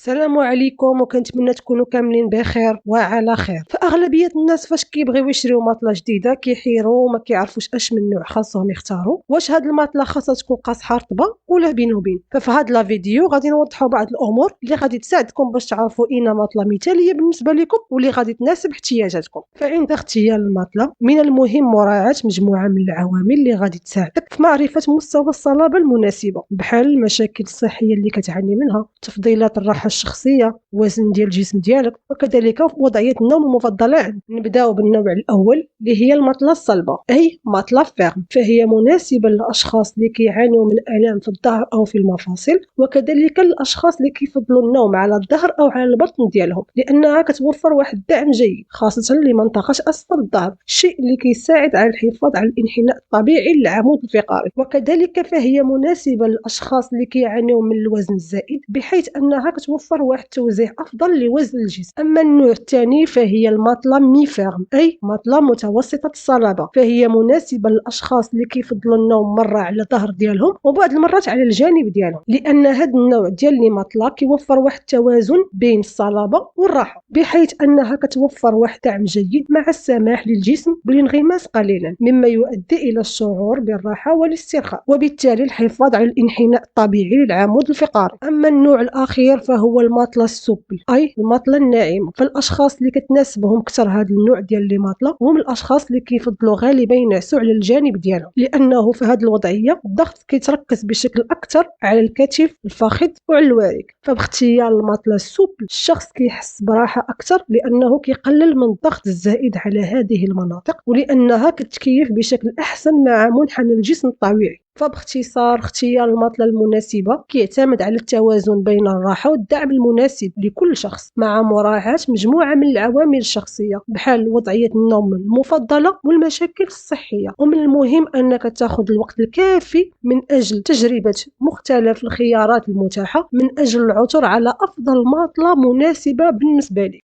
السلام عليكم، وكنتمنى تكونوا كاملين بخير وعلى خير. فاغلبيه الناس فاش كيبغيو يشريو ماطله جديده كيحيروا وما كيعرفوش اش من نوع خاصهم يختاروا، واش هاد الماطله خاصها تكون قاصحه رطبه ولا بين وبين. ففي هاد لا فيديو غادي نوضحوا بعض الامور اللي غادي تساعدكم باش تعرفوا اين ماطله مثاليه بالنسبه لكم واللي غادي تناسب احتياجاتكم. فعند اختيار الماطله من المهم مراعاه مجموعه من العوامل اللي غادي تساعدك في معرفه مستوى الصلابه المناسبه، بحال المشاكل الصحيه اللي كتعاني منها، تفضيلات الراحه الشخصيه، وزن ديال الجسم ديالك، وكذلك وضعيه النوم المفضله عندك. نبداو بالنوع الاول اللي هي الماطله الصلبه، اي ماطله فيرم، فهي مناسبه للاشخاص اللي كيعانيوا من الام في الظهر او في المفاصل، وكذلك الاشخاص اللي كيفضلوا النوم على الظهر او على البطن ديالهم، لانها كتوفر واحد الدعم جيد خاصه لمنطقه اسفل الظهر، الشيء اللي كيساعد على الحفاظ على الانحناء الطبيعي للعمود الفقري. وكذلك فهي مناسبه للاشخاص اللي كيعانيوا من الوزن الزائد، بحيث انها كتوفر واحد التوزيع افضل لوزن الجسم. اما النوع الثاني فهي الماطله مي فيرم، اي ماطله متوسطه الصلابه، فهي مناسبه للاشخاص اللي كيفضلوا النوم مره على الظهر ديالهم وبعض المرات على الجانب ديالهم، لان هذا النوع ديال الماطله كيوفر واحد التوازن بين الصلابه والراحه، بحيث انها كتوفر واحد دعم جيد مع السماح للجسم بالانغماس قليلا، مما يؤدي الى الشعور بالراحه والاسترخاء، وبالتالي الحفاظ على الانحناء الطبيعي للعمود الفقري. اما النوع الاخير فهو الماطله السوبل، اي الماطله الناعمه. فالاشخاص اللي كتناسبهم اكثر هذا النوع ديال الماطله هم الاشخاص اللي كيفضلوا غالبا ينعسوا على الجانب ديالهم، لانه في هذه الوضعيه الضغط كيتركز بشكل اكثر على الكتف، الفخذ وعلى الوارك. فباختيار الماطله السوبل الشخص كيحس براحه اكثر، لانه كيقلل من الضغط الزائد على هذه المناطق، ولانها كتكيف بشكل احسن مع منحنى الجسم الطبيعي. فباختصار اختيار الماطله المناسبه كيعتمد على التوازن بين الراحه والدعم المناسب لكل شخص، مع مراعاه مجموعه من العوامل الشخصيه بحال وضعيه النوم المفضله والمشاكل الصحيه. ومن المهم انك تاخذ الوقت الكافي من اجل تجربه مختلف الخيارات المتاحه، من اجل العثور على افضل ماطله مناسبه بالنسبه لك.